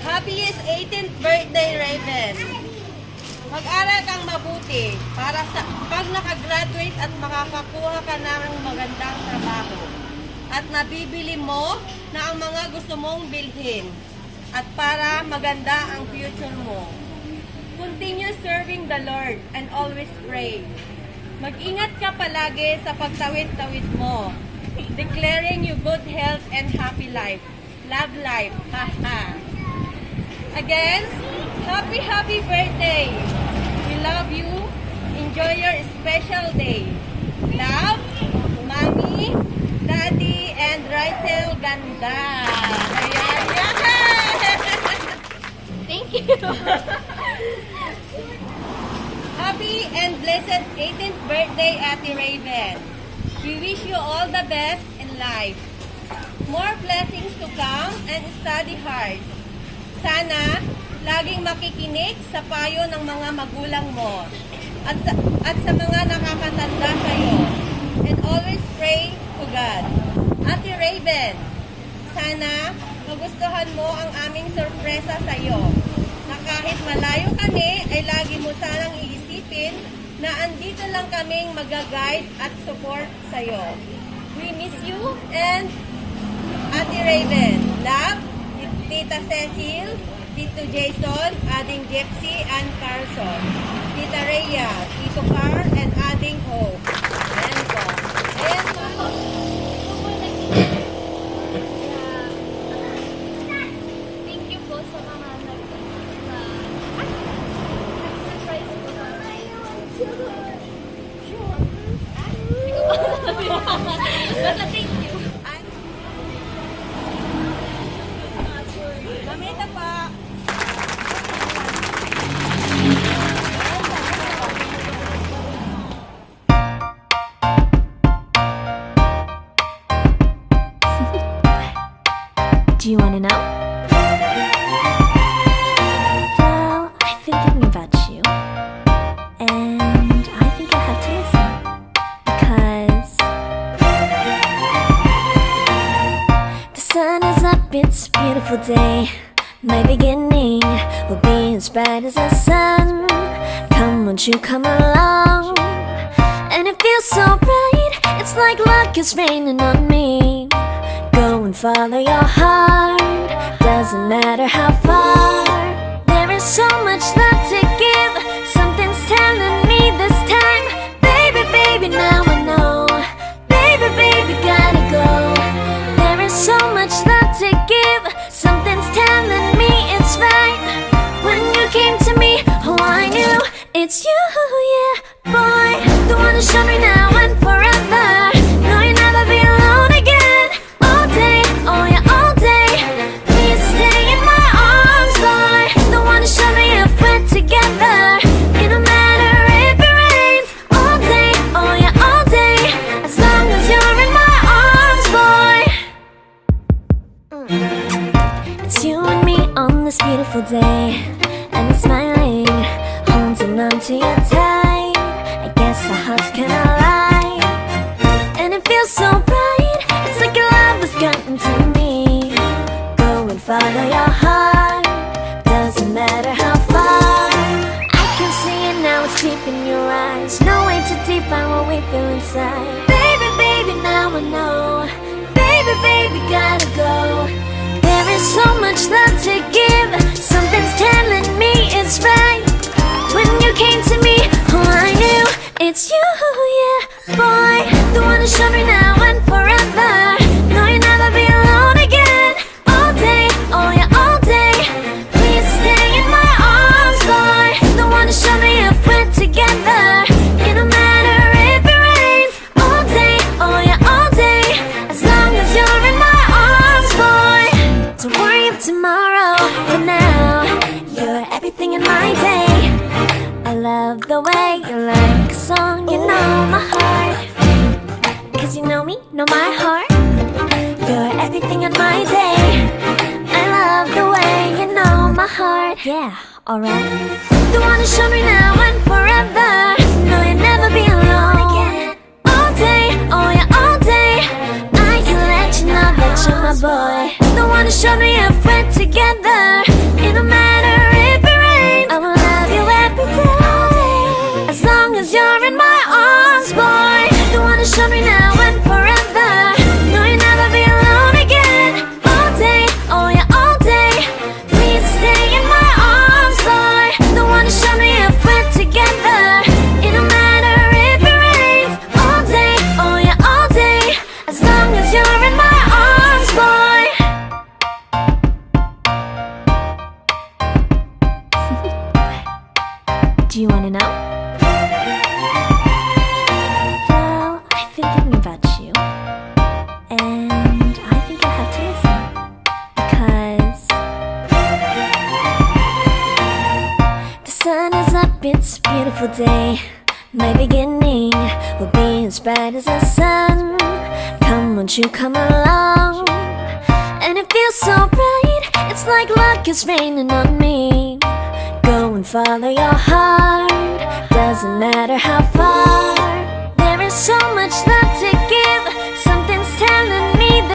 Happiest 18th birthday, Raven. Mag-aral kang mabuti para sa pag nakagraduate at makakakuha ka ng magandang trabaho. At nabibili mo na ang mga gusto mong bilhin. At para maganda ang future mo. Continue serving the Lord and always pray. Mag-ingat ka palagi sa pagtawid-tawid mo. Declaring you good health and happy life. Love life. Haha. Again, happy birthday. We love you. Enjoy your special day. Love, Mommy, Daddy, and Rysel Ganda. Ayan, yan. Thank you. Happy and blessed 18th birthday, Ate Raven. We wish you all the best in life. More blessings to come and study hard. Sana laging makikinig sa payo ng mga magulang mo at sa mga nakakatanda sa iyo. And always pray to God. Ate Raven, sana magustuhan mo ang aming sorpresa sa iyo. Na kahit malayo kami, ay lagi mo sanang iisipin na andito lang kaming mag-guide at support sa iyo. We miss you and Ate Raven. Love, Tita Cecil, Tito Jason, Ading Gypsy, and Carlson, Tita Rhea, Tito Car, and Ading Hope. Ayan po. Ayan po. Thank you po sa mga nag-surprise po sa basta thank you. Mamita pa. Do you want to know? Well, I've been thinking about you, and I think I have to listen because the sun is up, it's a beautiful day. My beginning will be as bright as the sun. Come, won't you come along? And it feels so bright, it's like luck is raining on me. Go and follow your heart, doesn't matter how far. There is so much love to give, something's telling me this time. Baby, baby, now I know. Baby, baby, gotta go. There is so much love to give, something's telling me it's right. When you came to me, oh I knew it's you, yeah, boy. The one who showed me now and forever. No, you'll never be alone again. All day, oh yeah, all day. Please stay in my arms, boy. The one who showed me if we're together. It don't matter if it rains. All day, oh yeah, all day. As long as you're in my arms, boy. It's you and me on this beautiful day, and it's smiling, holding on to you tight. I guess our hearts can align, and it feels so bright. It's like your love has gotten to me. Go and follow your heart, doesn't matter how far. I can see it now, it's deep in your eyes. No way to define what we feel inside. Baby, baby, now I know. Baby, baby, gotta go. There is so much love to give, something's telling me it's right. When you came to me, oh I knew it's you, yeah, boy. The one who showed me now and forever. No, you'll never be alone again. All day, oh yeah, all day. Please stay in my arms, boy. The one who showed me if we're together. It don't matter if it rains. All day, oh yeah, all day. As long as you're in my arms, boy. Don't worry of tomorrow. For now, you're everything in my day. I love the way you like a song. You know my heart, 'cause you know me, know my heart. You're everything in my day. I love the way you know my heart. Yeah, alright. The one who showed me now and forever. No, you'll never be alone again. All day, oh yeah, all day. you're in my arms, boy. The one who showed me now and forever. No, you'll never be alone again. All day, oh yeah, all day. Please stay in my arms, boy. The one who showed me if we're together. It don't matter if it rains. All day, oh yeah, all day. As long as you're in my arms, boy. Do you wanna know? Well, I've been thinking about you, and I think I'll have to listen. Because the sun is up, it's a beautiful day. My beginning will be as bright as the sun. Come, won't you come along? And it feels so bright, it's like luck is raining on me. Go and follow your heart, doesn't matter how far. There is so much love to give.